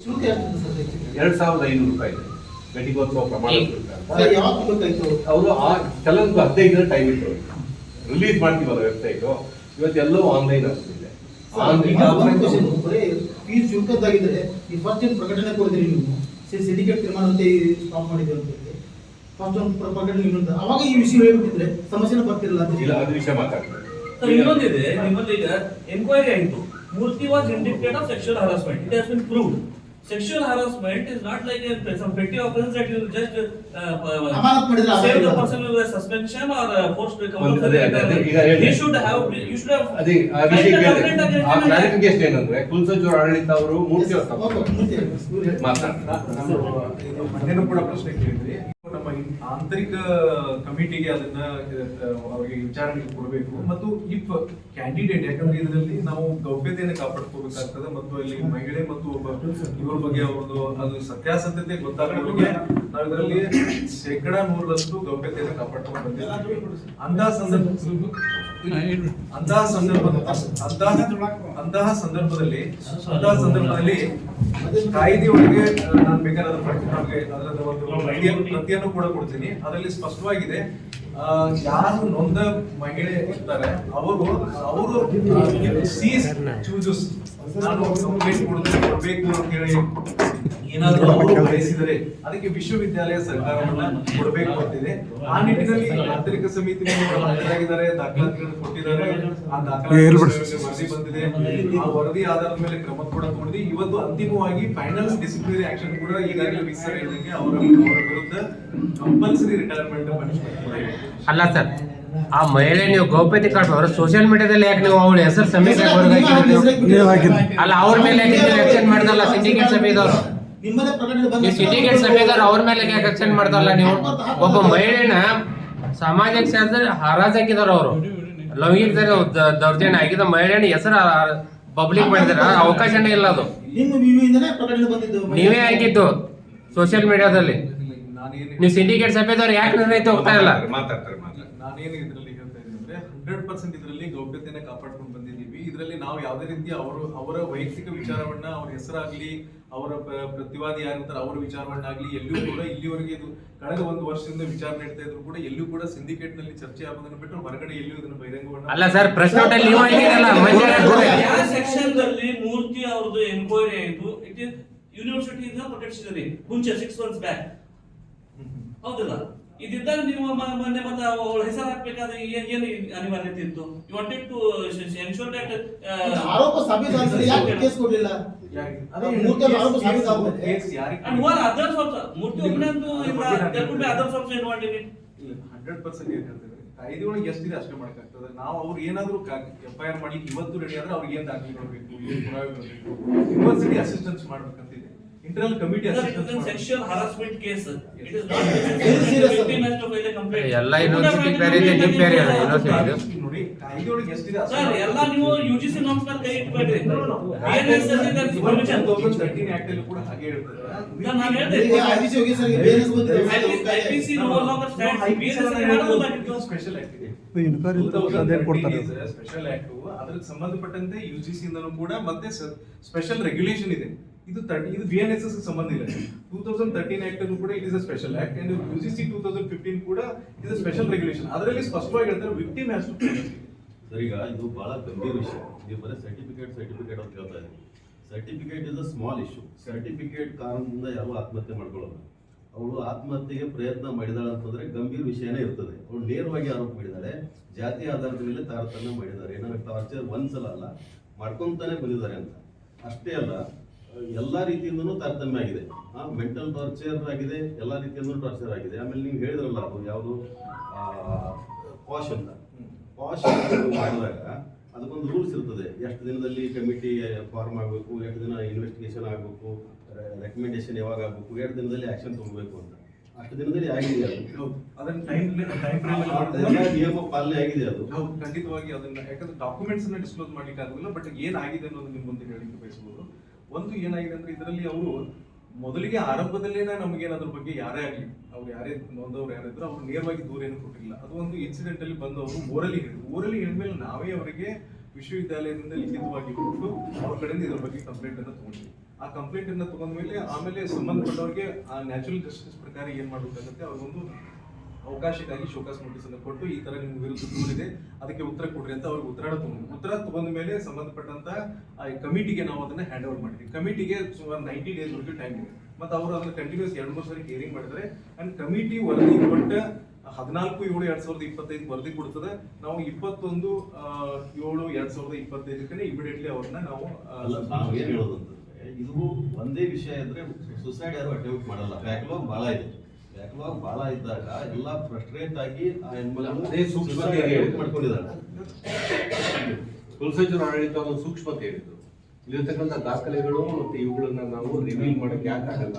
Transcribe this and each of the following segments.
2,500 ರೂಪಾಯಿ ಇದೆ ಘಟಿಕೋತ್ಸವ ಪ್ರಮಾಣ ಅವರು ಆ ಕೆಲವೊಂದು 15 ದಿನ ಟೈಮ್ ಇತ್ತು ರಿಲೀಸ್ ಮಾಡ್ತೀವಲ್ಲ ವೆಬ್ಸೈಟ್ ಇವತ್ತೆಲ್ಲವೂ ಆನ್ಲೈನ್ ಆಗ್ತಿದೆ. ಫೀಸ್ ಶುಲ್ಕದ್ದಾಗಿದ್ರೆ ಈ ಫಸ್ಟ್ ಏನು ಪ್ರಕಟಣೆ ಕೊಡಿದ್ರಿ ನೀವು ಸಿಂಡಿಕೇಟ್ ತೀರ್ಮಾನ ಅಂತ ಸ್ಟಾಪ್ ಮಾಡಿದ್ರು ಅಂತ ಫಸ್ಟ್ ಒಂದು ಪ್ರಕಟಣೆ ಇನ್ನೊಂದು ಅವಾಗ ಈ ವಿಷಯ ಹೇಳ್ಬಿಟ್ಟಿದ್ರೆ ಸಮಸ್ಯೆನ ಬರ್ತಿರಲ್ಲ ಅದು ವಿಷಯ ಮಾತಾಡ್ತಾರೆ. ಇನ್ನೊಂದಿದೆ ನಿಮ್ಮಲ್ಲಿ ಈಗ ಎನ್ಕ್ವೈರಿ ಆಯಿತು Murthy was indicted of sexual harassment. It has been proved. Sexual harassment is not like some petty offense that you just save the person with a suspension or forced to come out. You should have ಅದೇ ಆ ವಿಷಯಕ್ಕೆ ಆ clarification ಏನಂದ್ರೆ ಕುಲಸಚಿವರು ಆಡಳಿತ ಅವರು ಮೂರ್ತಿ ಮನೇನು ಕೂಡ ಪ್ರಶ್ನೆ ಕೇಳಿದ್ರಿ. ನಮ್ಮ ಆಂತರಿಕ ಕಮಿಟಿಗೆ ಅದನ್ನ ಅವರಿಗೆ ವಿಚಾರಣೆಗೆ ಕೊಡಬೇಕು ಮತ್ತು ಇಫ್ ಕ್ಯಾಂಡಿಡೇಟ್ ಯಾಕಂದ್ರೆ ಇದರಲ್ಲಿ ನಾವು ಗೌಪ್ಯತೆಯನ್ನು ಕಾಪಾಡ್ಕೋಬೇಕಾಗ್ತದೆ ಮತ್ತು ಅಲ್ಲಿ ಮಹಿಳೆ ಮತ್ತು ಒಬ್ಬ ಇವ್ರ ಬಗ್ಗೆ ಅವ್ರದ್ದು ಅದು ಸತ್ಯಾಸತ್ಯತೆ ಗೊತ್ತಾಗೋರಿಗೆ ನಾವು ಇದರಲ್ಲಿ 100% ಗೌಪ್ಯತೆಯನ್ನು ಕಾಪಾಡ್ಕೊಂಡು ಬಂದಿದ್ದೀವಿ. ಅಂತಹ ಸಂದರ್ಭದಲ್ಲಿ ಕಾಯ್ದೆ ಒಳಗೆ ನಾನು ಬೇಕಾದ ಅದರ ಒಂದು ಪ್ರತಿಯನ್ನು ಕೂಡ ಕೊಡ್ತೀನಿ. ಅದರಲ್ಲಿ ಸ್ಪಷ್ಟವಾಗಿದೆ ಯಾರು ನೊಂದ ಮಹಿಳೆ ಇರ್ತಾರೆ ಅವರು ಸೀಸ್ ಚೂಸಸ್ ನಾನು ಕಂಪ್ಲೇಂಟ್ ಕೊಡಬೇಕು ಅಂತ ಹೇಳಿ ಏನಾದರೂ ಅವರು ಬಯಸಿದರೆ ಅದಕ್ಕೆ ವಿಶ್ವವಿದ್ಯಾಲಯ ಸರ್ಕಾರವನ್ನ ಕೊಡಬೇಕು ಅಂತಿದೆ. ಆ ನಿಟ್ಟಿನಲ್ಲಿ ಆಂತರಿಕ ಸಮಿತಿ ಹಾಜರಾಗಿದ್ದಾರೆ, ದಾಖಲಾತಿಗಳನ್ನು ಕೊಟ್ಟಿದ್ದಾರೆ. ಆ ದಾಖಲಾತಿ ವರದಿ ಬಂದಿದೆ. ಆ ವರದಿ ಆಧಾರದ ಮೇಲೆ ಕ್ರಮ ಕೂಡ ತಗೊಂಡು ಇವತ್ತು ಅಂತಿಮವಾಗಿ ಫೈನಲ್ ಡಿಸಿಪ್ಲಿನರಿ ಆಕ್ಷನ್ ಕೂಡ ಈಗಾಗಲೇ ವಿಸ್ತಾರ ಹೇಳಿದಂಗೆ ಅವರ ವಿರುದ್ಧ ಕಂಪಲ್ಸರಿ ರಿಟೈರ್ಮೆಂಟ್ ಪನಿಷ್ಮೆಂಟ್. ಅಲ್ಲ ಸರ್, ಆ ಮಹಿಳೆ ನೀವು ಗೌಪ್ಯತೆ ಕಾಡ್ಬಾರ ಸೋಷಿಯಲ್ ಮೀಡಿಯಾದಲ್ಲಿ ಯಾಕೆ ನೀವು ಅವಳ ಹೆಸರು ಸಮೀಕ್ಷೆ ಅಲ್ಲ ಅವ್ರ ಮೇಲೆ ಆಕ್ಷನ್ ಮಾಡ್ದಲ್ಲ ಸಿಂಡಿಕೇಟ್ ಸಭೆದವರು ನೀವು ಸಿಂಡಿಕೇಟ್ ಸಭೆದವ್ರು ಅವ್ರ ಮೇಲೆ ಯಾಕೆ ಆಕ್ಷನ್ ಮಾಡ್ದಲ್ಲ ನೀವು? ಒಬ್ಬ ಮಹಿಳೆನ ಸಾಮಾಜಿಕ ಶಾಸ್ತ್ರ ಹರಾಜಾಕಿದಾರ ಅವರು ಲೈಂಗಿಕ ದೌರ್ಜನ್ಯ ಆಗಿದ್ದ ಮಹಿಳೆನ ಹೆಸರು ಪಬ್ಲಿಕ್ ಮಾಡಿದಾರ ಅವಕಾಶನೇ ಇಲ್ಲ. ಅದು ನೀವೇ ಹಾಕಿದ್ದು ಸೋಷಿಯಲ್ ಮೀಡಿಯಾದಲ್ಲಿ. ನೀವು ಸಿಂಡಿಕೇಟ್ ಸಭೆದವ್ರು ಯಾಕೆ ನಿರ್ಣಯ ಹೋಗ್ತಾ ಇಲ್ಲ? ನಾನೇನು ಇದರಲ್ಲಿ ಹೇಳ್ತಾ ಇದ್ದೀನಿ ಅಂದ್ರೆ 100% ಇದರಲ್ಲಿ ಗೌಪ್ಯತೆಯನ್ನು ಕಾಪಾಡ್ಕೊಂಡು ಬಂದಿದ್ದೀವಿ. ಇದರಲ್ಲಿ ನಾವು ಯಾವುದೇ ರೀತಿ ಅವರ ವೈಯಕ್ತಿಕ ವಿಚಾರವನ್ನ ಅವ್ರ ಹೆಸರಾಗ್ಲಿ ಅವರ ಪ್ರತಿವಾದಿ ಯಾರಿರ್ತಾರೆ ಅವರ ವಿಚಾರವನ್ನಾಗ್ಲಿ ಎಲ್ಲೂ ಕೂಡ ಇಲ್ಲಿವರೆಗೆ ಇದು ಕಳೆದ 1 ವರ್ಷದಿಂದ ವಿಚಾರ ನೀಡ್ತಾ ಇದ್ರು ಕೂಡ ಎಲ್ಲೂ ಕೂಡ ಸಿಂಡಿಕೇಟ್ ನಲ್ಲಿ ಚರ್ಚೆ ಆಗೋದನ್ನು ಬಿಟ್ಟು ಹೊರಗಡೆ ಎಲ್ಲೂ ಇದನ್ನು ಬಹಿರಂಗವನ್ನ ಅಲ್ಲ ಸರ್, ಪ್ರೆಸ್ ನೋಟ್ ಅಲ್ಲಿ ನೀವು ಯಾವ ಸೆಕ್ಷನ್ ದಲ್ಲಿ ಮೂರ್ತಿ ಅವರದು ಎನ್ಕ್ವೈರಿ ಆಯಿತು. ಇಟ್ ಇಸ್ ಯೂನಿವರ್ಸಿಟಿ ಇಂದ ಪ್ರೊಟೆಕ್ಷನರಿ ಮುಂಚೆ 6 months ಬ್ಯಾಕ್ ಹೌದಲ್ಲ. ಇದಿದ್ದಾಗ ನೀವು ಮೊನ್ನೆ ಮತ್ತೆ ಅವಳ ಹೆಸರು ಹಾಕ್ಬೇಕಾದ್ರೆ ಏನು ಅನಿವಾರ್ಯತೆ ಇತ್ತು? You wanted to ensure that ಆರೋಪ ಸಾಬೀತಾಗಿದೆ. ಯಾಕೆ ಕೇಸ್ ಕೊಡಲಿಲ್ಲ? ಅದೇ ಮೂರ್ತಿ ಆರೋಪ ಸಾಬೀತಾಗಿದೆ. ಕೇಸ್ ಯಾರಿಗೆ and or others also Murthy ಒಬ್ಬನೇ ಅಂತೂ ಇಲ್ಲ, there could be others also involved in it. 100% ಏನ್ ಹೇಳ್ತಿದ್ರೆ ಕಾಯ್ದೆ ಒಳಗೆ ಎಷ್ಟಿದೆ ಅಷ್ಟೇ ಮಾಡಕ್ಕಾಗ್ತದೆ. ನಾವು ಅವ್ರು ಏನಾದ್ರು FIR ಮಾಡ್ಲಿಕ್ಕೆ ಇವತ್ತು ರೆಡಿ ಆದ್ರೆ ಅವ್ರಿಗೆ ಏನ್ ದಾಖಲೆ ಕೊಡಬೇಕು, ಏನ್ ಪುರಾವೆ ಕೊಡಬೇಕು, ಯೂನಿವರ್ಸಿಟಿ ಅಸಿಸ್ಟೆನ್ಸ್ ಮಾಡ್ಬೇಕಂತಿದೆ. Internal committee assistance sexual harassment case it is not victim has to file a complaint. ಎಲ್ಲ ಯೂನಿವರ್ಸಿಟಿ ಬೇರೆ ಇದೆ, ನಿಮ್ಮ ಬೇರೆ ಇದೆ ಯೂನಿವರ್ಸಿಟಿ. ನೋಡಿ ಕಾಯ್ದೆ ಒಳಗೆ ಎಷ್ಟಿದೆ ಸರ್ ಎಲ್ಲ ನೀವು UGC ನಾರ್ಮ್ಸ್ ಮೇಲೆ ಕೈ ಇಟ್ಬೇಡ್ರಿ. BNS ಅಲ್ಲಿ ಪರ್ಮಿಷನ್ 2013 ಆಕ್ಟ್ ಅಲ್ಲಿ ಕೂಡ ಹಾಗೆ ಹೇಳ್ತಾರೆ. ನಾನು ಹೇಳಿದೆ IPC ಹೋಗಿ ಸರ್ ಬೇರೆಸ್ ಬಂದಿದೆ. IPC no longer stands. BNS ಅಲ್ಲಿ ಮಾಡೋದಾಗಿತ್ತು ಸ್ಪೆಷಲ್ ಆಕ್ಟ್ ಇದೆ. ಇನ್ಕ್ವೈರಿ ಅದೇನ್ ಕೊಡ್ತಾರೆ ಸ್ಪೆಷಲ್ ಆಕ್ಟ್ ಅದಕ್ಕೆ ಸಂಬಂಧಪಟ್ಟಂತೆ UGC ಇಂದನೂ ಕೂಡ ಮತ್ತೆ ಸ್ಪೆಷಲ್ ರೆಗ್ಯುಲೇಷನ್ ಇದೆ. ಇದು BNSS ಗೆ ಸಂಬಂಧ ಇಲ್ಲ. 2013 ಆಕ್ಟ್ ಅನ್ನು ಕೂಡ it is a special act and UGC 2015 ಕೂಡ ಇಸ್ ಅ ಸ್ಪೆಷಲ್ ರೆಗ್ಯುಲೇಷನ್. ಅದರಲ್ಲಿ ಸ್ಪಷ್ಟವಾಗಿ ಹೇಳ್ತಾರೆ victim has to pay. Sir, ಈಗ ಇದು ಬಹಳ ಗಂಭೀರ ವಿಷಯ. ನೀವು ಬರೀ ಸರ್ಟಿಫಿಕೇಟ್ ಅಂತ ಹೇಳ್ತಾ ಇದ್ದೀವಿ. Certificate is a small issue. Certificate ಕಾರಣದಿಂದ ಯಾರು ಆತ್ಮಹತ್ಯೆ ಮಾಡ್ಕೊಳ್ಳಲ್ಲ. ಅವಳು ಆತ್ಮಹತ್ಯೆಗೆ ಪ್ರಯತ್ನ ಮಾಡಿದಾಳೆ ಅಂತಂದ್ರೆ ಗಂಭೀರ ವಿಷಯನೇ ಇರ್ತದೆ. ಅವಳು ನೇರವಾಗಿ ಆರೋಪ ಮಾಡಿದ್ದಾಳೆ, ಜಾತಿ ಆಧಾರದ ಮೇಲೆ ತಾರತಮ್ಯ ಮಾಡಿದ್ದಾರೆ, ಏನಾದ್ರು ಟಾರ್ಚರ್ ಒಂದ್ಸಲ ಅಲ್ಲ ಮಾಡ್ಕೊಂತಾನೆ ಬಂದಿದ್ದಾರೆ ಅಂತ. ಅಷ್ಟೇ ಅಲ್ಲ, ಎಲ್ಲಾ ರೀತಿಯಿಂದನೂ ತಾರತಮ್ಯ ಆಗಿದೆ. ಮೆಂಟಲ್ ಟಾರ್ಚರ್ ಆಗಿದೆ, ಎಲ್ಲಾ ರೀತಿಯಿಂದನೂ ಟಾರ್ಚರ್ ಆಗಿದೆ. ಆಮೇಲೆ ನೀವು ಹೇಳಿದ್ರಲ್ಲ ಅದು ಯಾವುದು ಪಾಶ್ ಅಂತ, ಪಾಶ್ ಮಾಡಿದಾಗ ಅದಕ್ಕೊಂದು ರೂಲ್ಸ್ ಇರ್ತದೆ. ಎಷ್ಟು ದಿನದಲ್ಲಿ ಕಮಿಟಿ ಫಾರ್ಮ್ ಆಗಬೇಕು, ಎಷ್ಟು ದಿನ ಇನ್ವೆಸ್ಟಿಗೇಷನ್ ಆಗಬೇಕು, ರೆಕಮೆಂಡೇಶನ್ ಯಾವಾಗ ಆಗಬೇಕು, 2 ದಿನದಲ್ಲಿ ಆಕ್ಷನ್ ತಗೋಬೇಕು ಅಂತ. ಅಷ್ಟು ದಿನದಲ್ಲಿ ಆಗಿದೆ ಅದು. ಅದನ್ನ ಟೈಮ್ ನಿಯಮ ಪಾಲನೆ ಆಗಿದೆ ಅದು. ಖಂಡಿತವಾಗಿ ಅದನ್ನ ಯಾಕಂದ್ರೆ ಡಾಕ್ಯುಮೆಂಟ್ಸ್ ಅನ್ನ ಡಿಸ್ಕ್ಲೋಸ್ ಮಾಡ್ಲಿಕ್ಕೆ ಆಗೋದಿಲ್ಲ. ಬಟ್ ಏನಾಗಿದೆ ಅನ್ನೋದು ನಿಮ್ ಮುಂದೆ ಹೇಳಿಕ್ಕೆ ಬಯಸಬಹುದು. ಒಂದು ಏನಾಗಿದೆ ಅಂದ್ರೆ ಇದರಲ್ಲಿ ಅವರು ಮೊದಲಿಗೆ ಆರಂಭದಲ್ಲೇನೆ ನಮಗೆ ಅದ್ರ ಬಗ್ಗೆ ಯಾರೇ ಆಗಲಿ ಅವ್ರು ಯಾರೇ ನೊಂದವ್ರು ಯಾರಿದ್ರು ಅವ್ರು ನೇರವಾಗಿ ದೂರ ಏನು ಕೊಟ್ಟಿಲ್ಲ. ಅದು ಒಂದು ಇನ್ಸಿಡೆಂಟ್ ಅಲ್ಲಿ ಬಂದು ಅವರು ಓರಲಿ ಹೇಳಿದ್ಮೇಲೆ ನಾವೇ ಅವರಿಗೆ ವಿಶ್ವವಿದ್ಯಾಲಯದಿಂದ ಲಿಖಿತವಾಗಿ ಕೊಟ್ಟು ಅವ್ರ ಕಡೆಯಿಂದ ಇದ್ರ ಬಗ್ಗೆ ಕಂಪ್ಲೇಂಟ್ ಅನ್ನು ತಗೊಂಡ್ವಿ. ಆ ಕಂಪ್ಲೇಂಟ್ ಅನ್ನ ತಗೊಂಡ ಮೇಲೆ ಆಮೇಲೆ ಸಂಬಂಧಪಟ್ಟವ್ರಿಗೆ ಆ ನ್ಯಾಚುರಲ್ ಜಸ್ಟಿಸ್ ಪ್ರಕಾರ ಏನ್ ಮಾಡ್ಬೇಕಾಗುತ್ತೆ ಅವ್ರಿಗೊಂದು ಅವಕಾಶಕ್ಕಾಗಿ ಶೋಕಾಸ್ ನೋಟಿಸ್ ಅನ್ನು ಕೊಟ್ಟು ಈ ತರ ನಿಮ್ಗೆ ವಿರುದ್ಧ ದೂರಿದೆ ಅದಕ್ಕೆ ಉತ್ತರ ಕೊಡ್ರಿ ಅಂತ ಅವ್ರಿಗೆ ಉತ್ತರ ತಗೊಂಡ ಮೇಲೆ ಸಂಬಂಧಪಟ್ಟಂತ ಆ ಕಮಿಟಿಗೆ ನಾವು ಅದನ್ನ ಹ್ಯಾಂಡ್ ಓವರ್ ಮಾಡಿದ್ವಿ. ಕಮಿಟಿಗೆ ಸುಮಾರು 90 ಡೇಸ್ ವರೆಗೂ ಟೈಮ್ ಇದೆ. ಮತ್ತೆ ಅವರು ಅದನ್ನ ಕಂಟಿನ್ಯೂಸ್ 2-3 ಸರಿ ಹಿಯರಿಂಗ್ ಮಾಡಿದ್ರೆ ಅಂಡ್ ಕಮಿಟಿ ವರದಿ ಕೊಟ್ಟ 14/7/2025 ವರದಿ ಕೊಡ್ತದೆ. ನಾವು 21/7/2025 ಇಮಿಡಿಯೇಟ್ಲಿ ಅವ್ರನ್ನ ನಾವು ನಾವು ಏನ್ ಹೇಳೋದು ಅಂತಂದ್ರೆ ಇದು ಒಂದೇ ವಿಷಯ ಇದ್ರೆ ಸುಸೈಡ್ ಯಾರು ಅಟೆಂಪ್ಟ್ ಮಾಡಲ್ಲ. ಬ್ಯಾಕ್ಲಾಗ್ ಬಹಳ ಇದ್ದಾಗ ಎಲ್ಲ ಫ್ರಸ್ಟ್ರೇಟ್ ಆಗಿ ಆ ಅದೇ ಸೂಕ್ಷ್ಮತೆ ಮಾಡ್ಕೊಂಡಿದ್ದಾರೆ. ಕುಲಸಚಿವರ ಆಡಳಿತ ಒಂದು ಸೂಕ್ಷ್ಮತೆ ಹೇಳಿದ್ರು. ಇಲ್ಲಿರ್ತಕ್ಕಂಥ ದಾಖಲೆಗಳು ಮತ್ತೆ ಇವುಗಳನ್ನ ನಾವು ರಿವೀಲ್ ಮಾಡಕ್ಕೆ ಯಾಕಾಗಲ್ಲ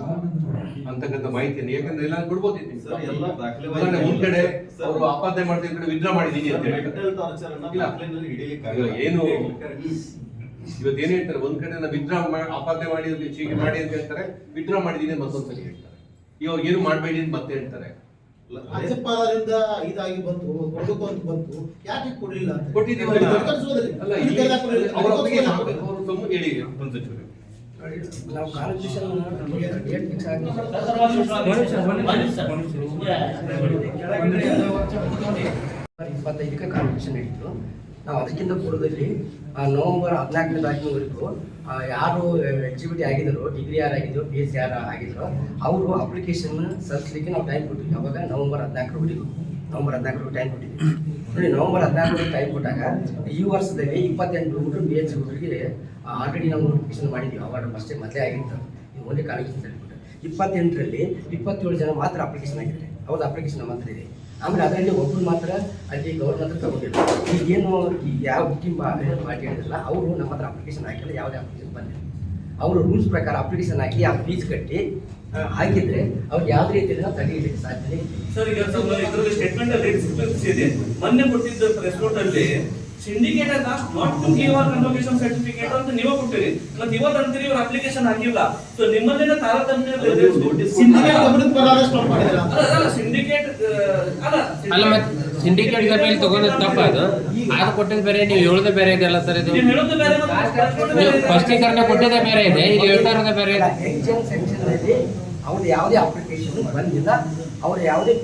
ಅಂತಕ್ಕಂಥ ಮಾಹಿತಿಯನ್ನು ಯಾಕಂದ್ರೆ ಎಲ್ಲ ಕೊಡ್ಬೋದಿತ್ತು ಸರ್, ಎಲ್ಲ ದಾಖಲೆ ಒಂದ್ ಕಡೆ ಅವರು ಆಪಾದನೆ ಮಾಡ್ತಾ ಇದ್ರೆ ವಿಡ್ರಾ ಮಾಡಿದೀನಿ ಅಂತ ಹೇಳಿ ಏನು ಇವತ್ತು ಏನ್ ಹೇಳ್ತಾರೆ, ಒಂದ್ ಕಡೆ ನಾವು ವಿಡ್ರಾ ಆಪಾದನೆ ಮಾಡಿ ಹೀಗೆ ಮಾಡಿ ಅಂತ ಹೇಳ್ತಾರೆ, ವಿಡ್ರಾ ಮಾಡಿದೀನಿ ಮತ್ತೊಂದ್ಸರಿ ಹೇಳ್ತಾರೆ. ಇವಾಗ ಏನು ಮಾಡಬೇಡಿ ಅಂತ ಮತ್ತೆ ಹೇಳ್ತಾರೆ. ರಾಜ್ಯಪಾಲರಿಂದ ಇದಾಗಿ ಬಂತು ಕೊಡಬೇಕು ಅಂತ ಬಂತು, ಯಾಕೆ ಕೊಡ್ಲಿಲ್ಲ ಅಂತ ಕೊಟ್ಟಿದ್ದೀವಲ್ಲ. ಅಲ್ಲ, ಅವ್ರ ಬಗ್ಗೆ ಅವರು ತಮ್ಮ ಹೇಳಿ ಕುಲಸಚಿವರು ನಾವು ಕಾನ್ಸ್ಟಿಟ್ಯೂಷನ್ ಡೇಟ್ ಫಿಕ್ಸ್ ಆಗಿ 25ಕ್ಕೆ ಕಾನ್ಸ್ಟಿಟ್ಯೂಷನ್ ಹಿಡಿತು. ನಾವು ಅದಕ್ಕಿಂತ ಪೂರ್ವದಲ್ಲಿ ನವೆಂಬರ್ 14ನೇ ತಾರೀಕಿನವರೆಗೂ ಯಾರು ಎಕ್ಸಿಬಿಟಿ ಆಗಿದ್ರು, ಡಿಗ್ರಿ ಯಾರು ಆಗಿದ್ರು, PhD ಯಾರು ಆಗಿದ್ರು ಅವರು ಅಪ್ಲಿಕೇಶನ್ ಸಲ್ಲಿಸಲಿಕ್ಕೆ ನಾವು ಟೈಮ್ ಕೊಟ್ಟಿದ್ವಿ. ಅವಾಗ ನವೆಂಬರ್ 14ರವರೆಗೂ ಟೈಮ್ ಕೊಟ್ಟಿದ್ವಿ. ನೋಡಿ, ನವೆಂಬರ್ 14ರವರೆಗೆ ಟೈಮ್ ಕೊಟ್ಟಾಗ ಈ ವರ್ಷದಲ್ಲಿ 28 ಹುಡುಗರು PhD ಹುಡುಗರಿಗೆ ಆಲ್ರೆಡಿ ನಾವು ನೋಟಿಫಿಕೇಶನ್ ಮಾಡಿದ್ವಿ. ಅವಾರ್ಡ್ ಅಷ್ಟೇ ಮೊದಲೇ ಆಗಿತ್ತು. ಇದು ಒಂದೇ ಕಾನ್ಸ್ಟಿಟ್ಯೂಷನ್ ಹೇಳ್ಬಿಟ್ಟು 28ರಲ್ಲಿ 27 ಜನ ಮಾತ್ರ ಅಪ್ಲಿಕೇಶನ್ ಆಗಿದ್ದಾರೆ. ಅವ್ರದ್ದು ಅಪ್ಲಿಕೇಶನ್ ಮಾತ್ರ ಇದೆ. ಆಮೇಲೆ ಅದರಲ್ಲಿ ಒಬ್ಬರು ಮಾತ್ರ ಅಲ್ಲಿ ಗೌರ್ಮೆಂಟ್ ಹತ್ರ ತಗೊಂಡಿಲ್ಲ. ಈಗೇನು ಈಗ ಯಾವ ಬುಕ್ಕಿಂಗ್ ಪಾರ್ಟಿ ಹೇಳಿದ್ರಲ್ಲ, ಅವರು ನಮ್ಮ ಹತ್ರ ಅಪ್ಲಿಕೇಶನ್ ಹಾಕಿಲ್ಲ, ಯಾವುದೇ ಅಪ್ಲಿಕೇಶನ್ ಬಂದಿಲ್ಲ. ಅವರು ರೂಲ್ಸ್ ಪ್ರಕಾರ ಅಪ್ಲಿಕೇಶನ್ ಹಾಕಿ ಆ ಫೀಸ್ ಕಟ್ಟಿ ಹಾಕಿದ್ರೆ ಅವ್ರಿಗೆ ಯಾವುದೇ ರೀತಿಯಲ್ಲಿ ನಾವು ತಡೆಯಲಿಕ್ಕೆ ಸಾಧ್ಯ ಇಲ್ಲ. ಸರ್, ಈಗ ಇದರಲ್ಲಿ ಸ್ಟೇಟ್ಮೆಂಟ್ ಅಲ್ಲಿ ಇದೆ, ಮೊನ್ನೆ ಕೊಟ್ಟಿದ್ದ ಪ್ರೆಸ್ ನೋಟ್ ಅಲ್ಲಿ syndicate has asked not to give our convocation certificate ಅಂತ ನೀವೇ ಕೊಟ್ಟಿರಿ. ಮತ್ತೆ ಇವತ್ತು ಅಂತೀರಿ ಇವ್ರ ಅಪ್ಲಿಕೇಶನ್ ಹಾಕಿಲ್ಲ. ಸೊ ನಿಮ್ಮಲ್ಲೇನ ತಾರತಮ್ಯ ಸಿಂಡಿಕೇಟ್ ಗಮನಕ್ಕೆ ಬರಲಾರ ಸ್ಟಾಪ್ ಮಾಡಿದ್ರ. ಅಲ್ಲ ಸಿಂಡಿಕೇಟ್ ಅಲ್ಲ, ಮತ್ತೆ ಸಿಂಡಿಕೇಟ್ ಸಭೆಯಲ್ಲಿ ತಗೊಂಡ್ ತಪ್ಪ ಅದು ಕೊಟ್ಟಿದ್ದು ಬೇರೆ, ನೀವು ಹೇಳೋದೇ ಬೇರೆ ಇದೆ ಅಲ್ಲ ಸರ್. ಇದು ನೀವು ಹೇಳೋದು ಬೇರೆ, ಸ್ಪಷ್ಟೀಕರಣ ಕೊಟ್ಟಿದ್ದೇ ಬೇರೆ ಇದೆ, ಇಲ್ಲಿ ಹೇಳ್ತಾ ಇರೋದೇ ಬೇರೆ ಇದೆ. ಎಕ್ಸಾಮ್ ಸೆಕ್ಷನ್ ಅಲ್ಲಿ ಅವ್ರದ್ದು ಯಾವುದೇ ಅಪ್ಲಿಕೇಶನ್ ಬಂದಿಲ್ಲ, ಅವ್ರು ಯಾವುದೇ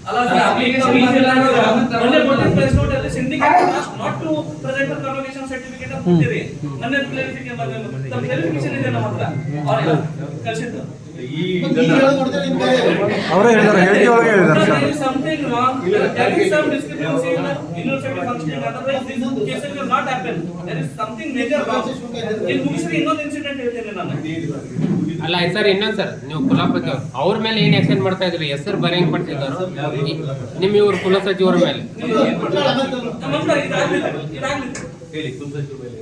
ಅಲ್ಲ ಸರ್, ಅಪ್ಲಿಕೇಶನ್ ಮೊನ್ನೆ ಕೊಟ್ಟಿದ್ದ ಪ್ರೆಸ್ ನೋಟ್ ಅಲ್ಲಿ syndicate has asked not to present a convocation certificate ಅಂತ ಕೊಟ್ಟಿರಿ. ಮೊನ್ನೆ ಕ್ಲಾರಿಫಿಕೇಶನ್ ಇದೆ ನಮ್ಮ ಹತ್ರ, ಅವ್ರು ಕಳಿಸಿದ್ದು. ಈ ಇದನ್ನ ಅವರೇ ಹೇಳಿದ್ದಾರೆ, ಹೇಳಿಕೆ ಒಳಗೆ ಹೇಳಿದ್ದಾರೆ sir. There is something wrong. There is some discrepancy in the university functioning. Otherwise, this case will not happen. There is something major wrong. In ಮುಗಿಸಿದ್ರೆ ಇನ್ನೊಂದು ಇನ್ಸಿಡೆಂಟ್ ಹೇಳ್ತೇನೆ ನಾನು. ಅಲ್ಲ ಸರ್, ಇನ್ನೊಂದು ಸರ್, ನೀವು ಕುಲಪತಿ ಅವ್ರ ಮೇಲೆ ಏನ್ ಆಕ್ಷನ್ ಮಾಡ್ತಾ ಇದ್ರಿ? ಹೆಸರು ಬರೆಯಂಗ್ ಪಡ್ತಿದ್ದಾರೋ ನಿಮ್ ಇವ್ರ ಕುಲಸಚಿವರ ಮೇಲೆ? ಹೇಳಿ, ಕುಲಸಚಿವರ ಮೇಲೆ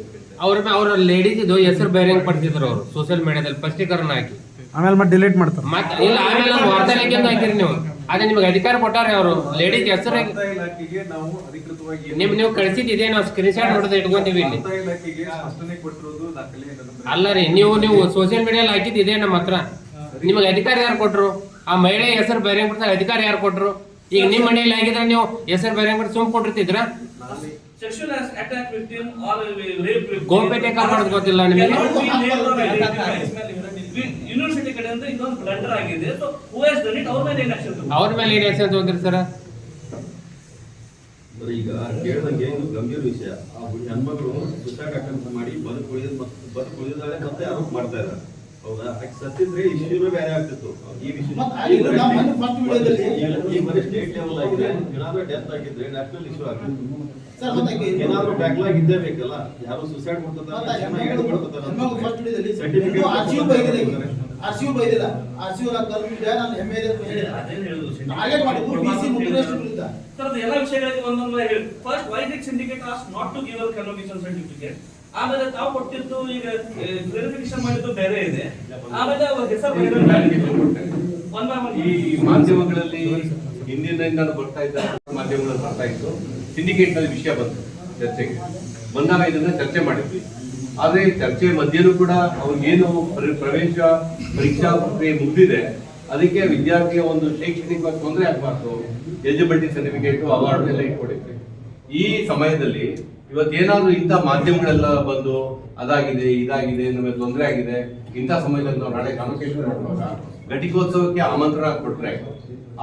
ಅವ್ರ ಲೇಡೀಸ್ ಇದು ಹೆಸರು ಬರೆಯಂಗ್ ಪಡ್ತಿದ್ರು ಅವರು ಸೋಷಿಯಲ್ ಮೀಡಿಯಾದಲ್ಲಿ ಸ್ಪಷ್ಟೀಕರಣ ಹಾಕಿ. ಆಮೇಲೆ ಮತ್ತೆ ಡಿಲೀಟ್ ಮಾಡ್ತಾರೆ. ಮತ್ತೆ ಇಲ್ಲ, ಆಮೇಲೆ ವಾರ್ತಾಲೇಖೆ ಹಾಕಿರಿ ನೀವು. ಅದೇ ನಿಮ್ಗೆ ಅಧಿಕಾರ ಕೊಟ್ಟಾರೆ ಅವರು ಲೇಡೀಸ್ ಹೆಸರು ಇಲಾಖೆಗೆ ನಾವು ಅಧಿಕೃತವಾಗಿ ನೀವು ಕಳಿಸಿದ್ದೆ, ನಾವು ಸ್ಕ್ರೀನ್ ಶಾಟ್ ಹೊಡೆದು ಇಟ್ಕೊಂತೀವಿ ಇಲ್ಲಿ. ಇಲಾಖೆಗೆ ಸ್ಪಷ್ಟನೆ ಕೊಟ್ಟಿರೋದು ದಾಖಲೆ ಏನಂದ್ರೆ ಅಲ್ಲ ರೀ, ನೀವು ಸೋಷಿಯಲ್ ಮೀಡಿಯಲ್ಲಿ ಹಾಕಿದ್ದೆ ನಮ್ಮ ಹತ್ರ. ನಿಮಗೆ ಅಧಿಕಾರ ಯಾರು ಕೊಟ್ರು? ಆ ಮಹಿಳೆ ಹೆಸರು ಬರೆಯಂಗ್ ಬಿಡ್ತಾರೆ, ಅಧಿಕಾರ ಯಾರು ಕೊಟ್ರು? ಈಗ ನಿಮ್ಮ ಮನೆಯಲ್ಲಿ ಆಗಿದ್ರೆ ನೀವು ಹೆಸರು ಬರೆಯಂಗ್ ಬಿಟ್ಟು ಸುಮ್ ಕೊಟ್ಟಿರ್ತಿದ್ರ? Sexual attack victim or rape victim. ಗೋಪ್ಯತೆ ಕಾಪಾಡೋದು ಗೊತ್ತಿಲ್ಲ ನಿಮಗೆ? ಯೂನಿವರ್ಸಿಟಿ ಕಡೆಯಿಂದ ಇದೊಂದು ಬ್ಲಂಡರ್ ಆಗಿದೆ. So who has done it, ಅವ್ರ ಮೇಲೆ ಏನು ಆಕ್ಷನ್ ತಗೊಂಡ್ರು? ಅವ್ರ ಮೇಲೆ ಏನು ಆಕ್ಷನ್ ತಗೊಂಡ್ರಿ ಸರ್? ಈಗ ಕೇಳಿದಂಗೆ ಇದು ಗಂಭೀರ ವಿಷಯ. ಆ ಹೆಣ್ಮಗಳು ಸುಸೈಡ್ ಅಟೆಂಪ್ಟ್ ಮಾಡಿ ಬದುಕುಳಿದಾಳೆ ಮತ್ತೆ ಆರೋಪ ಮಾಡ್ತಾ ಇದ್ದಾರೆ. ಹೌದಾ? ಸತ್ತಿದ್ರೆ ಇಶ್ಯೂನೇ ಬೇರೆ ಆಗ್ತಿತ್ತು. ಈ ವಿಷಯ ಈ ಬರೀ ಸ್ಟೇಟ್ ಲೆವೆಲ್ ಆಗಿದೆ. ಏನಾದ್ರೂ ಡೆತ್ ಆಗಿದ್ರೆ ನ್ಯಾಷನಲ್ ಇಶ್ಯೂ ಆಗ್ತಿತ್ತು. ಏನಾದ್ರೂ ಬ್ಯಾಕ್ಲಾಗ್ ಇದ್ದೇ ಬೇಕಲ್ಲ. ಯಾರು ಸುಸೈಡ್ ಮಾಡ್ತಾರೆ, ಸರ್, ಎಲ್ಲ ವಿಷಯಗಳಿಗೆ ಒಂದೊಂದು ಹೇಳಿ. First, why did syndicate ask not to give a convocation certificate? ಆಮೇಲೆ ತಾವು ಕೊಟ್ಟಿದ್ದು ಈಗ ವೆರಿಫಿಕೇಶನ್ ಮಾಡಿದ್ದು ಬೇರೆ ಇದೆ. ಆಮೇಲೆ ಅವ್ರ ಹೆಸರು ಈ ಮಾಧ್ಯಮಗಳಲ್ಲಿ ಹಿಂದಿನಿಂದ ಬರ್ತಾ ಇದ್ದ ಮಾಧ್ಯಮಗಳಲ್ಲಿ ಬರ್ತಾ ಇತ್ತು. ಸಿಂಡಿಕೇಟ್ ನಲ್ಲಿ ವಿಷಯ ಬಂತು ಚರ್ಚೆಗೆ ಬಂದಾಗ ಇದನ್ನ ಚರ್ಚೆ ಮಾಡಿದ್ವಿ. ಆದ್ರೆ ಚರ್ಚೆ ಮಧ್ಯನೂ ಕೂಡ ಅವ್ರಿಗೇನು ಪ್ರವೇಶ ಪರೀಕ್ಷಾ ಪ್ರಕ್ರಿಯೆ ಮುಗಿದಿದೆ, ಅದಕ್ಕೆ ವಿದ್ಯಾರ್ಥಿಯ ಒಂದು ಶೈಕ್ಷಣಿಕ ತೊಂದರೆ ಆಗಬಾರ್ದು, ಎಲಿಜಿಬಿಲಿಟಿ ಸರ್ಟಿಫಿಕೇಟ್ ಅವಾರ್ಡ್ ಎಲ್ಲ ಇಟ್ಕೊಂಡಿದ್ವಿ. ಈ ಸಮಯದಲ್ಲಿ ಇವತ್ತೇನಾದ್ರೂ ಇಂಥ ಮಾಧ್ಯಮಗಳೆಲ್ಲ ಬಂದು ಅದಾಗಿದೆ ಇದಾಗಿದೆ ನಮಗೆ ತೊಂದರೆ ಆಗಿದೆ ಇಂಥ ಸಮಯದಲ್ಲಿ ನಾವು ನಾಳೆ ಕಾನ್ವೊಕೇಶನ್ ಮಾಡುವಾಗ ಘಟಿಕೋತ್ಸವಕ್ಕೆ ಆಮಂತ್ರಣ ಕೊಟ್ರೆ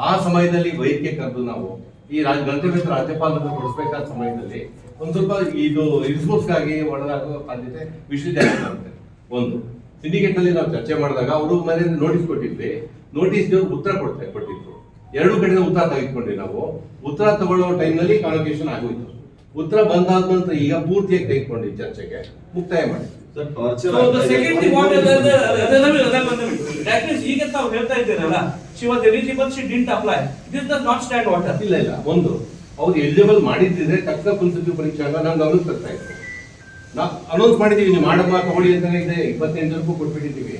ಆ ಸಮಯದಲ್ಲಿ ವೈದ್ಯಕ್ಕೆ ಕರೆದು ನಾವು ಈ ಗಂಟೆಗಳ ರಾಜ್ಯಪಾಲರನ್ನು ಕೊಡಿಸ್ಬೇಕಾದ ಸಮಯದಲ್ಲಿ ಒಂದ್ ಸ್ವಲ್ಪ ಇದು ರಿಸೋರ್ಸ್ಗಾಗಿ ಒಳಗಾಗುವ ಸಾಧ್ಯತೆ ವಿಶ್ವವಿದ್ಯಾಲಯ ಬರುತ್ತೆ. ಒಂದು ಸಿಂಡಿಕೇಟ್ ನಲ್ಲಿ ನಾವು ಚರ್ಚೆ ಮಾಡಿದಾಗ ಅವರು ಮೇಲೆ ನೋಟಿಸ್ ಕೊಟ್ಟಿದ್ವಿ, ನೋಟಿಸ್ ಉತ್ತರ ಕೊಟ್ಟಿದ್ರು. ಎರಡು ಕಡೆಯಿಂದ ಉತ್ತರ ತೆಗೆದುಕೊಂಡ್ವಿ ನಾವು. ಉತ್ತರ ತಗೊಳ್ಳೋ ಟೈಮ್ನಲ್ಲಿ ಕಾನ್ವೊಕೇಶನ್ ಆಗೋಯ್ತು. ಉತ್ತರ ಬಂದಾದ ನಂತರ ಈಗ ಪೂರ್ತಿಯಾಗಿ ತೆಗೆದುಕೊಂಡು ಚರ್ಚೆಗೆ ಮುಕ್ತಾಯ ಮಾಡಿ. ಈಗ ತಾವು ಹೇಳ್ತಾ ಇದ್ದೀರಲ್ಲ, she was eligible, she didn't apply. This does not stand water. ಇಲ್ಲ ಒಂದು ಅವ್ರು ಎಲಿಜಿಬಲ್ ಮಾಡಿದ್ರೆ ತಕ್ಷಣ ಪುನಃ ಪರೀಕ್ಷೆ ನಾವು ಗಮನಕ್ಕೆ ತರ್ತಾ ಇತ್ತು. ನಾವು ಅನೌನ್ಸ್ ಮಾಡಿದೀವಿ, ನೀವು ಮಾಡಮ್ಮ ತಗೊಳ್ಳಿ ಅಂತಾನೆ ಇದೆ. 28 ಜನಕ್ಕೂ ಕೊಟ್ಬಿಟ್ಟಿದ್ದೀವಿ.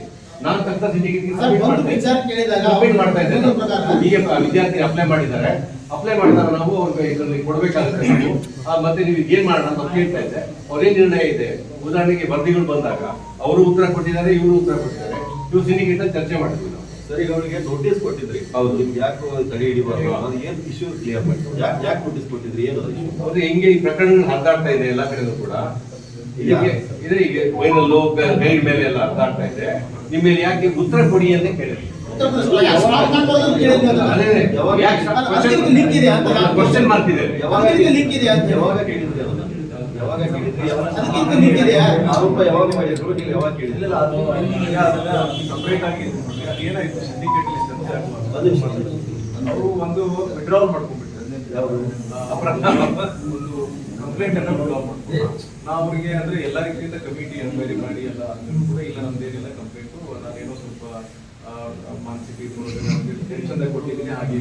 ನಾನು ತಕ್ಷಣ ಸಿಂಡಿಕೇಟ್ಗೆ ಸಬ್ಮಿಟ್ ಮಾಡ್ತಾ ಇದ್ದೇನೆ. ಈಗ ವಿದ್ಯಾರ್ಥಿ ಅಪ್ಲೈ ಮಾಡಿದ್ದಾರೆ ನಾವು ಅವ್ರಿಗೆ ಇದರಲ್ಲಿ ಕೊಡ್ಬೇಕಾಗುತ್ತೆ. ನಾವು ಮತ್ತೆ ನೀವು ಏನ್ ಮಾಡೋಣ ಅಂತ ಕೇಳ್ತಾ ಇದ್ದೆ. ಅವ್ರೇನ್ ನಿರ್ಣಯ ಇದೆ, ಉದಾಹರಣೆಗೆ ವರದಿಗಳು ಬಂದಾಗ ಅವರು ಉತ್ತರ ಕೊಟ್ಟಿದ್ದಾರೆ, ಇವರು ಉತ್ತರ ಕೊಟ್ಟಿದ್ದಾರೆ. ಇವ್ರು ಸಿಂಡಿಕೇಟ್ ಅಲ್ಲಿ ಚರ್ಚೆ ಮಾಡಿದ್ವಿ ನಾವು. ಸರ್, ಈಗ ಅವರಿಗೆ ನೋಟಿಸ್ ಕೊಟ್ಟಿದ್ರಿ, ಹೌದು, ನಿಮ್ಗೆ ಯಾಕೆ ತಡೆ ಹಿಡಿಬಾರ್ದು, ಅದು ಏನ್ ಇಶ್ಯೂ ಕ್ಲಿಯರ್ ಮಾಡಿ, ಯಾಕೆ ನೋಟಿಸ್ ಕೊಟ್ಟಿದ್ರಿ, ಏನು ಅವ್ರು ಹೆಂಗೆ ಈ ಪ್ರಕರಣಗಳು ಹರಿದಾಡ್ತಾ ಇದೆ ಎಲ್ಲ ಕಡೆನೂ ಕೂಡ. ಈಗ ಫೈನಲ್ ಗೈಡ್ ಮೇಲೆ ಎಲ್ಲ ಹರಿದಾಡ್ತಾ ಇದೆ. ನಿಮ್ಮ ಮೇಲೆ ಯಾಕೆ ಉತ್ತರ ಕೊಡಿ ಅಂತ ಕೇಳಿದ್ರಿ. ಕ್ವಶನ್ ಮಾಡ್ತಿದ್ದಾರೆ. ಯಾವಾಗ ಕೇಳಿದ್ರಿ ಆರೋಪ ಯಾವಾಗ ಮಾಡಿದ್ರು, ನೀವು ಯಾವಾಗ ಕೇಳಿದ್ರಿ? ಸಪರೇಟ್ ಆಗಿ ಏನಾಯ್ತು, ಸಿಂಡಿಕೇಟ್ ಅವರು ಒಂದು ವಿಡ್ರಾವಲ್ ಮಾಡ್ಕೊಂಡ್ಬಿಟ್ರೆ ಒಂದು ಕಂಪ್ಲೇಂಟ್ ಅನ್ನ ವಿಡ್ರಾವಲ್ ಮಾಡ್ಕೊಂಡು ನಾವು ಅವರಿಗೆ ಅಂದ್ರೆ ಎಲ್ಲ ರೀತಿಯಿಂದ ಕಮಿಟಿ ಎನ್ಕ್ವೈರಿ ಮಾಡಿ ಎಲ್ಲ ಕೂಡ ಇಲ್ಲ ನಮ್ದೇನಿಲ್ಲ ಕಂಪ್ಲೇಂಟು, ನಾನೇನೋ ಸ್ವಲ್ಪ ಮಾನಸಿಕ ಟೆನ್ಷನ್ ಕೊಟ್ಟಿದ್ದೀನಿ ಹಾಗೆ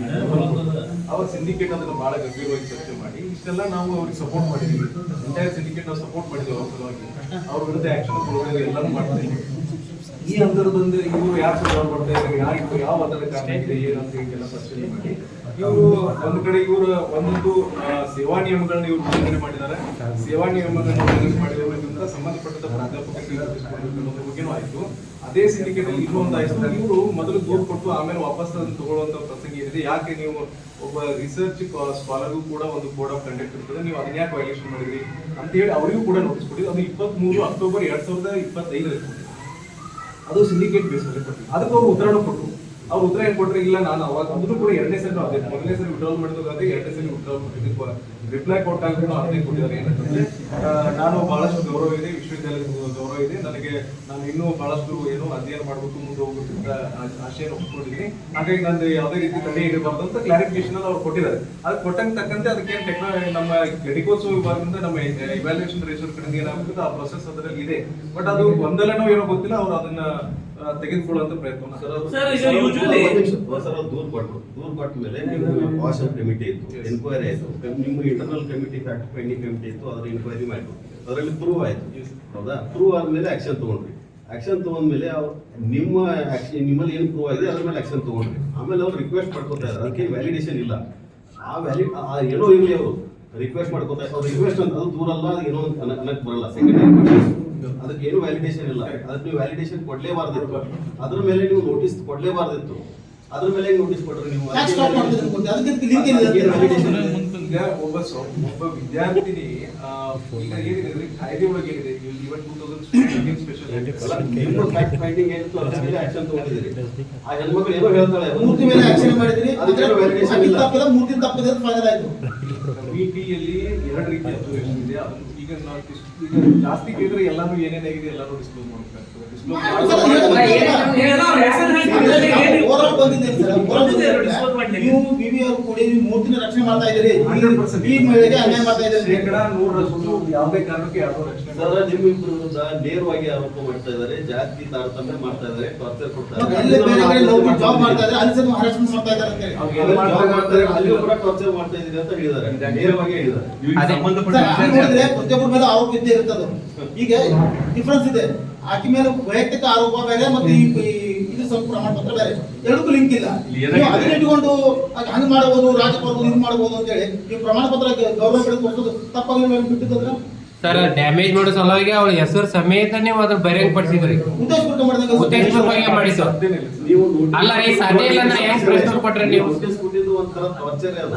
ಅವ್ರ ಸಿಂಡಿಕೇಟ್ ಅದನ್ನ ಬಹಳ ಗಂಭೀರವಾಗಿ ಚರ್ಚೆ ಮಾಡಿ ಇಷ್ಟೆಲ್ಲ ನಾವು ಅವ್ರಿಗೆ ಸಪೋರ್ಟ್ ಮಾಡಿದೀವಿ. ಎಂಟೈರ್ ಸಿಂಡಿಕೇಟ್ ನಾವು ಸಪೋರ್ಟ್ ಮಾಡಿದ್ವಿ ಅವ್ರ ಸಲುವಾಗಿ. ಅವ್ರ ವಿರುದ್ಧ ಆಕ್ಷನ್ ತಗೊಳ್ಳೋದು ಎಲ್ಲರೂ ಮಾಡ್ತೀವಿ. ಈ ಹಂತದಲ್ಲಿ ಇವರು ಯಾರು ಸಪೋರ್ಟ್ ಮಾಡ್ತಾ ಇದ್ದಾರೆ, ಯಾರಿಗೂ ಯಾವ ಒತ್ತಡ ಕಾರಣ ಇದೆ ಏನಂತ ಹೀಗೆಲ್ಲ ಪ್ರಶ್ನೆ ಮಾಡಿ ಇವರು ಒಂದು ಕಡೆ ಇವರು ಒಂದೊಂದು ಸೇವಾ ನಿಯಮಗಳನ್ನ ಇವರು ಉಲ್ಲಂಘನೆ ಮಾಡಿದ್ದಾರೆ. ಸೇವಾ ನಿಯಮಗಳನ್ನ ಉಲ್ಲಂಘನೆ ಮಾಡಿರೋದ್ರಿಂದ ಸಂಬಂಧಪಟ್ಟ ಪ್ರಾಧ್ಯಾಪಕರಿಗೆ ಅನ್ನೋದ್ರ ಬಗ್ಗೆನೂ ಆಯ್ತು. ಅದೇ ಸಿಂಡಿಕೇಟ್ ಅಲ್ಲಿ ಇನ್ನೊಂದು ಆಯ್ತು, ಇವರು ಮೊದಲು ದೂರು ಕೊಟ್ಟು ಆಮೇಲೆ ವಾಪಸ್ ಅದನ್ನು ತಗೊಳ್ಳುವಂತ ಪ್ರಸಂಗ ಏನಿದೆ. ಯಾಕೆ ನೀವು ಒಬ್ಬ ರಿಸರ್ಚ್ ಸ್ಕಾಲರ್ಗೂ ಕೂಡ ಒಂದು ಕೋಡ್ ಆಫ್ ಕಂಡಕ್ಟ್ ಇರ್ತದೆ, ನೀವು ಅದನ್ನ ಯಾಕೆ ವೈಲೇಷನ್ ಮಾಡಿದ್ರಿ ಅಂತ ಹೇಳಿ ಅವರಿಗೂ ಕೂಡ ನೋಟಿಸ್ ಕೊಟ್ಟಿದ್ದು. ಅದು 23 ಅಕ್ಟೋಬರ್ 2025 ಅದು ಸಿಂಡಿಕೇಟ್ ಬೇಸ್ ಮೇಲೆ ಕೊಟ್ಟಿದ್ದು. ಅದಕ್ಕೆ ಅವರು ಉತ್ತರಣ ಕೊಟ್ಟರು. ಅವ್ರು ಉತ್ತರ ಏನ್ ಕೊಟ್ರೆ, ಇಲ್ಲ ನಾನು ಅವಾಗ ಅದನ್ನು ಕೂಡ ಎರಡನೇ ಸರಿ ಅದೇ ಮೊದಲನೇ ಸರಿ ವಿಡ್ರಾಲ್ ಮಾಡಿದಾಗ ಅದೇ ಎರಡನೇ ಸರಿ ವಿಡ್ರಾಲ್ ಮಾಡಿದ್ದು ರಿಪ್ಲೈ ಕೊಟ್ಟಾಗ ಅದೇ ಕೊಟ್ಟಿದ್ದಾರೆ. ಏನಂತಂದ್ರೆ, ನಾನು ಬಹಳಷ್ಟು ಗೌರವ ಇದೆ, ವಿಶ್ವವಿದ್ಯಾಲಯದ ಗೌರವ ಇದೆ, ನಾನು ಇನ್ನೂ ಬಹಳಷ್ಟು ಏನು ಅಧ್ಯಯನ ಮಾಡಬೇಕು, ಮುಂದೆ ಹೋಗ್ಬೇಕು ಅಂತ ಆಶೆಯನ್ನು ಒಪ್ಪಿಕೊಂಡಿದ್ದೀನಿ. ಹಾಗಾಗಿ ನಾನು ಯಾವುದೇ ರೀತಿ ತಡೆ ಇಡಬಾರ್ದು ಅಂತ ಕ್ಲಾರಿಫಿಕೇಶನ್ ಅವ್ರು ಕೊಟ್ಟಿದ್ದಾರೆ. ಅದಕ್ಕೆ ಕೊಟ್ಟಂಗೆ ತಕ್ಕಂತೆ ಅದಕ್ಕೆ ನಮ್ಮ ಘಟಿಕೋತ್ಸವ ವಿಭಾಗದಿಂದ ನಮ್ಮ ಇವ್ಯಾಲ್ಯೂಯೇಷನ್ ರೇಷನ್ ಕಡೆಯಿಂದ ಏನಾಗುತ್ತೆ ಆ ಪ್ರೊಸೆಸ್ ಅದರಲ್ಲಿ ಇದೆ. ಬಟ್ ಅದು ಗೊಂದಲನೋ ಏನೋ ಗೊತ್ತಿಲ್ಲ, ಅವ್ರು ಅದನ್ನ ತೆಗೆದುಕೊಳ್ಳುವಂತ ಪ್ರಯತ್ನ. ದೂರ್ ಕೊಟ್ಟ ಮೇಲೆ ವಾಶ್ ಕಮಿಟಿ ಇತ್ತು, ಎನ್ಕ್ವೈರಿ ಆಯ್ತು, ನಿಮ್ಮ internal committee fact finding committee ಇತ್ತು, ಅದರ ಎನ್ಕ್ವೈರಿ ಮಾಡಿದ್ರು, ಅದರಲ್ಲಿ ಪ್ರೂವ್ ಆಯ್ತು. ಹೌದಾ? ಪ್ರೂವ್ ಆದ್ಮೇಲೆ ಆಕ್ಷನ್ ತಗೊಂಡ್ರಿ. ಆಕ್ಷನ್ ತಗೊಂಡ್ಮೇಲೆ ನಿಮ್ಮಲ್ಲಿ ಏನು ಪ್ರೂವ್ ಆಗಿದೆ ಅದ್ರ ಮೇಲೆ ಆಕ್ಷನ್ ತಗೊಂಡ್ರಿ. ಆಮೇಲೆ ಅವ್ರು ರಿಕ್ವೆಸ್ಟ್ ಮಾಡ್ಕೊತಾ ಇದ್ದಾರೆ, ಅದಕ್ಕೆ ವ್ಯಾಲಿಡೇಷನ್ ಇಲ್ಲ. ಏನೋ ಇರಲಿ, ಅವರು ರಿಕ್ವೆಸ್ಟ್ ಮಾಡ್ಕೊತಾ ಇದ್ದಾರೆ. ರಿಕ್ವೆಸ್ಟ್ ಅಂತ ಅದು ದೂರಲ್ಲ, ಏನೋ ಅನ್ನಕ್ ಬರಲ್ಲ. ಅದಕ್ಕೆ ಏನು ವ್ಯಾಲಿಡೇಷನ್ ಇಲ್ಲ. ಅದಕ್ಕೆ ನೀವು ವ್ಯಾಲಿಡೇಷನ್ ಕೊಡ್ಲೇಬಾರ್ದಿತ್ತು. ಅದ್ರ ಮೇಲೆ ನೀವು ನೋಟಿಸ್ ಕೊಡ್ಲೇಬಾರ್ದಿತ್ತು. ಅದ್ರ ಮೇಲೆ ನೋಟಿಸ್ ಕೊಟ್ರೆ ನೀವು ಈಗ ಒಬ್ಬ ವಿದ್ಯಾರ್ಥಿನಿ ಈಗ ಏನಿದೆ ಕಾಯ್ದೆ ಒಳಗೆ ಏನಿದೆ, ಇವನ್ 2016 ಸ್ಪೆಷಲ್ ನಿಮ್ಮ ಫ್ಯಾಕ್ಟ್ ಫೈಂಡಿಂಗ್ ಏನಿತ್ತು ಅದ್ರ ಮೇಲೆ ಆಕ್ಷನ್ ತಗೊಂಡಿದ್ದೀರಿ. ಆ ಹೆಣ್ಮಕ್ಳು ಏನೋ ಹೇಳ್ತಾಳೆ, ಮೂರ್ತಿ ಮೇಲೆ ಆಕ್ಷನ್ ಮಾಡಿದ್ರಿ, ಅದಕ್ಕೆ ವ್ಯಾಲಿಡೇಷನ್ ಇಲ್ಲ. ಮೂರ್ತಿ ತಪ್ಪಿದ್ರೆ ಫೈನಲ್ ಆಯ್ತು. ಕಮಿಟಿಯಲ್ಲಿ ಎರಡು ರೀತಿಯ ಅಬ್ಸರ್ವೇಷನ್ ಇದೆ. ಅದನ್ನು ಈಗ ಜಾಸ್ತಿ ಕೇಳಿದ್ರೆ ಎಲ್ಲಾನು ಏನೇನಾಗಿದೆ ಎಲ್ಲಾನು ಡಿಸ್ಕ್ಲೋಸ್ ಮಾಡ್ಬೇಕಾಗ್ತದೆ. ನೀವು ವಿವಿಯವರು ಕೂಡ ಮೂರ್ತಿನ ರಕ್ಷಣೆ ಮಾಡ್ತಾ ಇದ್ದೀರಿ, ಈ ಮಹಿಳೆಗೆ ಅನ್ಯಾಯ ಮಾಡ್ತಾ ಇದ್ದೀರಿ. 100% ಯಾವುದೇ ಕಾರಣಕ್ಕೆ ಯಾರು ರಕ್ಷಣೆ ಸರ್, ನಿಮ್ಮಿಬ್ಬರ ವಿರುದ್ಧ ನೇರವಾಗಿ ಆರೋಪ ಮಾಡ್ತಾ ಇದ್ದಾರೆ, ಜಾತಿ ತಾರತಮ್ಯ ಮಾಡ್ತಾ ಇದ್ದಾರೆ, ಟಾರ್ಚರ್ ಕೊಡ್ತಾ ಇದ್ದಾರೆ, ಜಾಬ್ ಮಾಡ್ತಾ ಇದ್ದಾರೆ, ಅಲ್ಲಿ ಹರಾಸ್ಮೆಂಟ್ ಮಾಡ್ತಾ ಇದ್ದಾರೆ ಅಂತ ಹೇಳಿ ಅಲ್ಲಿಯೂ ಕೂಡ ಟಾರ್ಚರ್ ಮಾಡ್ತಾ ಇದ್ದೀರಿ ಅಂತ ಹೇಳಿದ್ದಾರೆ, ನೇರವಾಗಿ ಹೇಳಿದ್ದಾರೆ. ಪ್ರತಿಯೊಬ್ಬರ ಮೇಲೆ ಆರೋಪ ಇದ್ದೇ ಇರ್ತದೆ. ಈಗ ಡಿಫ್ರೆನ್ಸ್ ಇದೆ, ಆಕೆ ಮೇಲೆ ವೈಯಕ್ತಿಕ ಆರೋಪ ಬೇರೆ ಮತ್ತೆ ಇದು ಸ್ವಲ್ಪ ಪ್ರಮಾಣ ಪತ್ರ ಬೇರೆ, ಎರಡಕ್ಕೂ ಲಿಂಕ್ ಇಲ್ಲ. ನೀವು ಅದನ್ನ ಇಟ್ಕೊಂಡು ಹಂಗ್ ಮಾಡಬಹುದು, ರಾಜಕೀಯ ಹಿಂಗ್ ಮಾಡಬಹುದು ಅಂತ ಹೇಳಿ ನೀವು ಪ್ರಮಾಣ ಪತ್ರ ಗೌರವ ಕೊಡಿಸೋದು ತಪ್ಪಾಗಿ ಬಿಟ್ಟಿದ್ರೆ ಸರ್ ಡ್ಯಾಮೇಜ್ ಮಾಡೋ ಸಲುವಾಗಿ ಅವಳ ಹೆಸರು ಸಮೇತ ನೀವು ಅದ್ರ ಬರೆಯಂಗ್ ಪಡಿಸಿದ್ರಿ ಉದ್ದೇಶಪೂರ್ವಕ ಮಾಡಿದಂಗೆ ಉದ್ದೇಶಪೂರ್ವಕವಾಗಿ ಮಾಡಿದ್ದು ನೀವು ಅಲ್ಲ ರೀ ಸಾಧ್ಯ ಇಲ್ಲ ಅಂದ್ರೆ ಹೆಂಗ್ ಪ್ರಶ್ನೆ ಕೊಟ್ರೆ ನೀವು ನೋಟಿಸ್ ಕೊಟ್ಟಿದ್ದು ಒಂಥರ ಟಾರ್ಚರ್ ಅದ.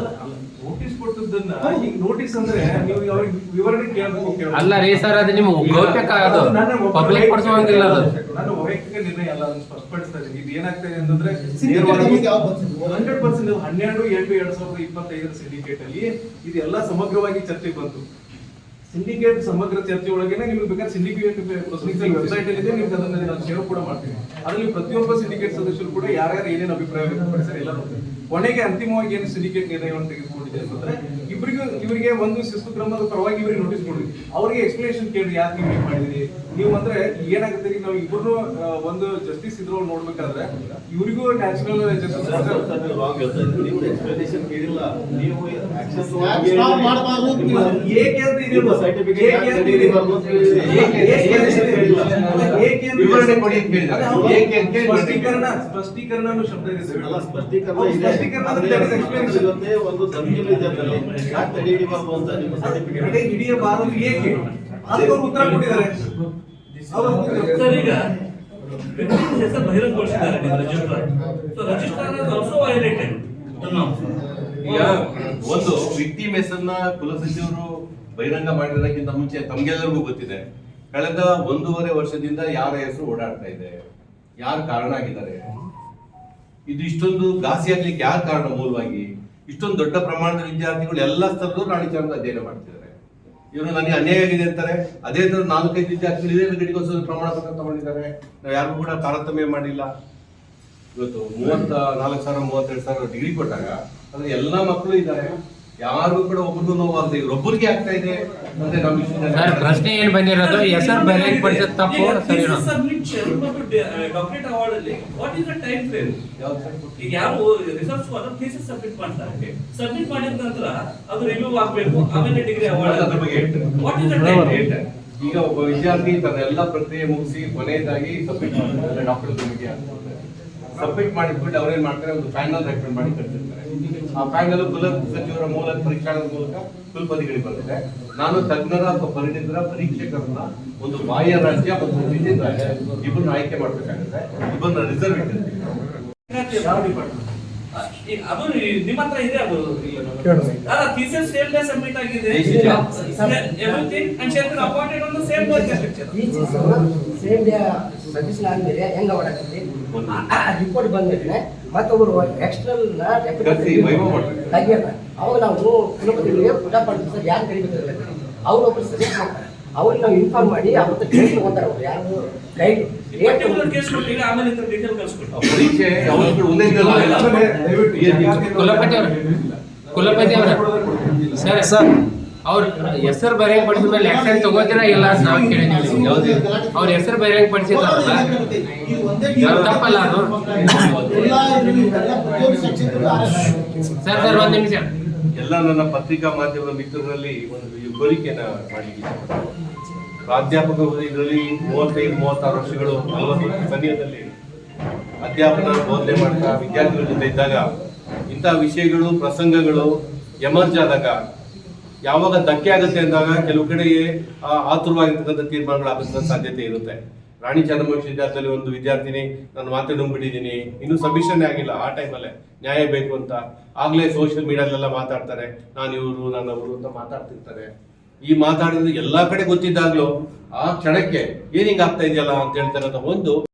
ನೋಟಿಸ್ ಕೊಟ್ಟದ್ದನ್ನ ಈಗ ನೋಟಿಸ್ ಅಂದ್ರೆ ನೀವು ಅವ್ರಿಗೆ ವಿವರಣೆ ಕೇಳಬೇಕು. ಅಲ್ಲ ರೀ ಸರ್ ಅದು ನಿಮ್ ಗೌಪ್ಯಕ ಅದು ಪಬ್ಲಿಕ್ ಪಡಿಸುವಂಗಿಲ್ಲ ಅದು. ನಾನು ವೈಯಕ್ತಿಕ ನಿರ್ಣಯ ಅಲ್ಲ, ಅದನ್ನ ಸ್ಪಷ್ಟಪಡಿಸ್ತಾ ಇದ್ದೀನಿ. ಇದು ಏನಾಗ್ತದೆ ಅಂತಂದ್ರೆ ಸಿಂಡಿಕೇಟ್ ನಮಗೆ ಯಾವ ಬಂತು? 100% 12/8/2025 ಸಿಂಡಿಕೇಟ್ ಅಲ್ಲಿ ಇದೆಲ್ಲ ಸಮಗ್ರವಾಗಿ ಚರ್ಚೆಗೆ ಬಂತು. ಸಿಂಡಿಕೇಟ್ ಸಮಗ್ರ ಚರ್ಚೆ ಒಳಗೇನೆ ನಿಮ್ಗೆ ಬೇಕಾದ್ರೆ ಸಿಂಡಿಕೇಟ್ ಪ್ರೊಸೀಡಿಂಗ್ಸ್ ವೆಬ್ಸೈಟ್ ಅಲ್ಲಿ ಇದೆ, ನಿಮ್ಗೆ ಅದನ್ನ ನಾನು ಶೇರ್ ಕೂಡ ಮಾಡ್ತೀನಿ. ಅದರಲ್ಲಿ ಪ್ರತಿಯೊಬ್ಬ ಸಿಂಡಿಕೇಟ್ ಸದಸ್ಯರು ಕೂಡ ಯಾರ್ಯಾರು ಏನೇನು ಅಭಿಪ್ರಾಯ ವ್ಯಕ್ತಪಡಿಸ್ತಾರೆ ಎಲ್ಲ ನೋಡ್ತಾರೆ. ಕೊನೆಗೆ ಅಂತಿಮವಾಗಿ ಏನು ಸಿಂಡಿಕೇಟ್ ನಿರ್ಣಯವನ್ನು ತೆಗೆದುಕೊಂಡಿದೆ ಅಂತಂದ್ರೆ ಇವರಿಗೆ ಒಂದು ಶಿಸ್ತು ಕ್ರಮದ ಪರವಾಗಿ ಇವರಿಗೆ ನೋಟಿಸ್ ಕೊಡ್ರಿ, ಅವರಿಗೆ ಎಕ್ಸ್ಪ್ಲನೇಷನ್ ಕೇಳ್ರಿ, ಯಾಕೆ ನೀವು ಮಾಡಿದಿರಿ ನೀವು ಅಂದ್ರೆ ಏನಾಗುತ್ತೆ. ನಾವು ಇಬ್ಬರು ಒಂದು ಜಸ್ಟಿಸ್ ಇದ್ರೊಳಗೆ ನೋಡ್ಬೇಕಾದ್ರೆ ಇವರಿಗೂ ನ್ಯಾಚುರಲ್ ಜಸ್ಟಿಸ್ ರಾಂಗ್ ಹೇಳ್ತಾ ಇದ್ದೀರಿ. ನೀವು ಎಕ್ಸ್ಪ್ಲನೇಷನ್ ಕೇಳಿಲ್ಲ, ನೀವು ಆಕ್ಷನ್ ನಾವು ಮಾಡಬಾರ್ದು ಏಕೆ ಅಂತ ಇದೆಯಲ್ಲ ಸರ್ಟಿಫಿಕೇಟ್ ವಿವರಣೆ ಕೊಡಿ ಅಂತ ಹೇಳಿದ್ದಾರೆ. ಏಕೆ ಅಂತ ಕೇಳಿ ಸ್ಪಷ್ಟೀಕರಣ ಅನ್ನೋ ಶಬ್ದ ಇದೆ ಸರ್. ಅಲ್ಲ, ಸ್ಪಷ್ಟೀಕರಣ ಹೌದು, ಇದೆ. ಸ್ಪಷ್ಟೀಕರಣ ಅಂದ್ರೆ ಅದೇ explanation. ಜೊತೆ ಒಂದು ಧಮಕಿನೂ ಇದೆ ಅದರಲ್ಲಿ. ಯಾಕೆ ತಡೆ ಹಿಡಿಬಾರ್ದು ಅಂತ ನಿಮ್ಮ ಸರ್ಟಿಫಿಕೇಟ್ ಹಿಡಿಯಬಾರದು ಏಕೆ ಅದಕ್ಕೆ ಅವ್ರು ಉತ್ತರ ಕೊಟ್ಟಿದ್ದಾರೆ. ಸರ್ ಈಗ ವ್ಯಕ್ತಿ ಹೆಸರು ಬಹಿರಂಗಗೊಳಿಸಿದ್ದಾರೆ registrar. So registrar is also violated. ಈಗ ಒಂದು ವಿಕ್ಟಿಮ್ ಹೆಸರನ್ನ ಕುಲಸಚಿವರು ಬಹಿರಂಗ ಮಾಡಿರೋದಕ್ಕಿಂತ ಮುಂಚೆ ತಮ್ಗೆಲ್ಲರಿಗೂ ಗೊತ್ತಿದೆ, ಕಳೆದ 1.5 ವರ್ಷದಿಂದ ಯಾರ ಹೆಸರು ಓಡಾಡ್ತಾ ಇದೆ, ಯಾರು ಕಾರಣ ಆಗಿದ್ದಾರೆ, ಇದು ಇಷ್ಟೊಂದು ಘಾಸಿ ಆಗ್ಲಿಕ್ಕೆ ಯಾರು ಕಾರಣ, ಮೂಲವಾಗಿ ಇಷ್ಟೊಂದು ದೊಡ್ಡ ಪ್ರಮಾಣದ ವಿದ್ಯಾರ್ಥಿಗಳು ಎಲ್ಲ ಸ್ಥಳದಲ್ಲೂ ರಾಣಿ ಚಾಮದ ಅಧ್ಯಯನ ಮಾಡ್ತಿದ್ದಾರೆ. ಇವರು ನನಗೆ ಅನ್ಯಾಯ ಆಗಿದೆ ಅಂತಾರೆ. ಅದೇ ತರ 4-5 ವಿದ್ಯಾರ್ಥಿಗಳು ಇದೇ ಗಡಿಗೋಸ್ಕರ ಪ್ರಮಾಣ ಪತ್ರ ತಗೊಂಡಿದ್ದಾರೆ. ನಾವು ಯಾರಿಗೂ ಕೂಡ ತಾರತಮ್ಯ ಮಾಡಿಲ್ಲ. ಇವತ್ತು 34,000 32,000 ಡಿಗ್ರಿ ಕೊಟ್ಟಾಗ ಅದ್ರ ಎಲ್ಲಾ ಮಕ್ಕಳು ಇದ್ದಾರೆ, ಯಾರಿಗೂ ಕೂಡ ಒಬ್ಬರಿಗೂ ನೋವಾಗದೆ ಒಬ್ಬರಿಗೆ ಆಗ್ತಾ ಇದೆ ಅಂದ್ರೆ ನಮ್ಮ ಸರ್ ಪ್ರಶ್ನೆ ಏನ್ ಬಂದಿರೋದು ಹೆಸರು ಬರೆಯಂಗ್ ಪಡಿಸೋದು ತಪ್ಪು ಸರಿನಾ? ಸಬ್ಮಿಷನ್ ಮತ್ತು ಡಾಕ್ಟರೇಟ್ ಅವಾರ್ಡ್ ಅಲ್ಲಿ what is the time frame? ಈಗ ಯಾರು ರಿಸರ್ಚ್ ಸ್ಕಾಲರ್ ಥೀಸಿಸ್ ಸಬ್ಮಿಟ್ ಮಾಡ್ತಾರೆ, ಸಬ್ಮಿಟ್ ಮಾಡಿದ ನಂತರ ಅದು ರಿವ್ಯೂ ಆಗಬೇಕು, ಆಮೇಲೆ ಡಿಗ್ರಿ ಅವಾರ್ಡ್ ಅದ್ರ ಬಗ್ಗೆ ವಾಟ್ ಇಸ್ ದ ಟೈಮ್? ಈಗ ಒಬ್ಬ ವಿದ್ಯಾರ್ಥಿ ತನ್ನ ಎಲ್ಲ ಪ್ರಕ್ರಿಯೆ ಮುಗಿಸಿ ಕೊನೆಯದಾಗಿ ಸಬ್ಮಿಟ್ ಮಾಡ್ತಾರೆ, ಡಾಕ್ಟರ್ ನಿಮಗೆ ಸಬ್ಮಿಟ್ ಮಾಡಿಬಿಟ್ಟು ಅವ್ರೇನ್ ಮಾಡ್ತಾರೆ, ಒಂದು ಪ್ಯಾನಲ್ ರೆಕಮೆಂಡ್ ಮಾಡಿ ಕಳಿಸಿರ್ತಾರೆ. ಆ ಪ್ಯಾನಲ್ ಕುಲಸಚಿವರ ಮೂಲಕ ಪರೀಕ್ಷಾದ ಮೂಲಕ ಕುಲಪತಿಗಳಿಗೆ ಬರುತ್ತೆ. ನಾನು ತಜ್ಞರ ಅಥವಾ ಪರಿಣಿತರ ಪರೀಕ್ಷಕರನ್ನ ಒಂದು ಬಾಹ್ಯ ರಾಜ್ಯ ಮತ್ತು ವಿಜಿನ್ ರಾಜ್ಯ ಇಬ್ಬರನ್ನ ಆಯ್ಕೆ ಮಾಡ್ಬೇಕಾಗುತ್ತೆ. ಇಬ್ಬರನ್ನ ರಿಸರ್ವ್ ಇಟ್ಟಿರ್ತೀವಿ. ಅದು ನಿಮ್ಮ ಹತ್ರ ಇದೆ, ಅದು ಅಲ್ಲ ಥೀಸಿಸ್ ಸೇಮ್ ಡೇ ಸಬ್ಮಿಟ್ ಆಗಿದೆ, everything and she has been appointed on the same day lecture. Same day submission ಆದ್ಮೇಲೆ ಹೆಂಗ ಮಾಡಾಕತ್ತಿ ರಿಪೋರ್ಟ್ ಬಂದ್ಮೇಲೆ ಮತ್ತೊಬ್ಬರು ಎಕ್ಸ್ಟರ್ನಲ್ ತೆಗಿಯೋಣ. ಅವಾಗ ನಾವು ಕುಲಪತಿಗಳಿಗೆ ಪುಟ ಮಾಡ್ತೀವಿ ಸರ್, ಯಾರು ಕರಿಬೇಕಾಗಲ್ಲ, ಅವ್ರು ಒಬ್ರು ಸಜೆಸ್ಟ್ ಮಾಡ್ತಾರೆ, ಅವ್ರಿಗೆ ನಾವು ಇನ್ಫಾರ್ಮ್ ಮಾಡಿ ಅವತ್ತು ಕೇಸ್ ತಗೊಂತಾರೆ. ಅವ್ರು ಯಾರು ಗೈಡ್ ಕೇಸ್ ಕೊಟ್ಟಿಲ್ಲ, ಆಮೇಲೆ ಡೀಟೇಲ್ ಕಳಿಸ್ಕೊಟ್ಟು ಪರೀಕ್ಷೆ ಯಾವಾಗಲೂ ಒಂದೇ ದಿನ ಕುಲಪತಿ ಅವರ ಸರ್ ಸರ್ ಅವ್ರ ಹೆಸರು ಬರೆಯಂಗ್ ಪಡಿಸಿದ ಮೇಲೆ ಆಕ್ಷನ್ ತಗೋತೀರಾ ಇಲ್ಲ ಅಂತ ನಾವು ಕೇಳಿದ್ವಿ. ಅವ್ರ ಹೆಸರು ಬರೆಯಂಗ್ ಪಡಿಸಿದಾರಲ್ಲ ತಪ್ಪಲ್ಲ ಅದು. ಸರ್ ಸರ್ ಒಂದ್ ನಿಮಿಷ. ಎಲ್ಲ ನನ್ನ ಪತ್ರಿಕಾ ಮಾಧ್ಯಮದ ಮಿತ್ರರಲ್ಲಿ ಒಂದು ಕೋರಿಕೆಯನ್ನ ಮಾಡಲಿಕ್ಕೆ ಪ್ರಾಧ್ಯಾಪಕ ಇದರಲ್ಲಿ 35-36 ವರ್ಷಗಳು 40 ಸಮಯದಲ್ಲಿ ಅಧ್ಯಾಪನ ಬೋಧನೆ ಮಾಡ್ತಾ ವಿದ್ಯಾರ್ಥಿಗಳ ಜೊತೆ ಇದ್ದಾಗ ಇಂತಹ ವಿಷಯಗಳು ಪ್ರಸಂಗಗಳು ಎಮರ್ಜ್ ಆದಾಗ, ಯಾವಾಗ ಧಕ್ಕೆ ಆಗುತ್ತೆ ಅಂದಾಗ ಕೆಲವು ಕಡೆ ಆತುರವಾಗಿರ್ತಕ್ಕಂಥ ತೀರ್ಮಾನಗಳಾಗುವಂತ ಸಾಧ್ಯತೆ ಇರುತ್ತೆ. ರಾಣಿ ಚೆನ್ನಮ್ಮ ವಿದ್ಯಾರ್ಥಿಯಲ್ಲಿ ಒಂದು ವಿದ್ಯಾರ್ಥಿನಿ ನಾನು ಮಾತಾಡ್ಬಿಟ್ಟಿದ್ದೀನಿ, ಇನ್ನೂ ಸಬ್ಮಿಷನ್ ಆಗಿಲ್ಲ, ಆ ಟೈಮಲ್ಲೇ ನ್ಯಾಯ ಬೇಕು ಅಂತ ಆಗ್ಲೇ ಸೋಷಿಯಲ್ ಮೀಡಿಯಾದಲ್ಲೆಲ್ಲ ಮಾತಾಡ್ತಾರೆ, ನಾನು ಇವರು ನನ್ನವರು ಅಂತ ಮಾತಾಡ್ತಿರ್ತಾರೆ. ಈ ಮಾತಾಡಿದ್ರೆ ಎಲ್ಲಾ ಕಡೆ ಗೊತ್ತಿದ್ದಾಗ್ಲೂ ಆ ಕ್ಷಣಕ್ಕೆ ಏನ್ ಹಿಂಗ್ ಆಗ್ತಾ ಇದೆಯಲ್ಲ ಅಂತ ಹೇಳ್ತಾರೆ. ಒಂದು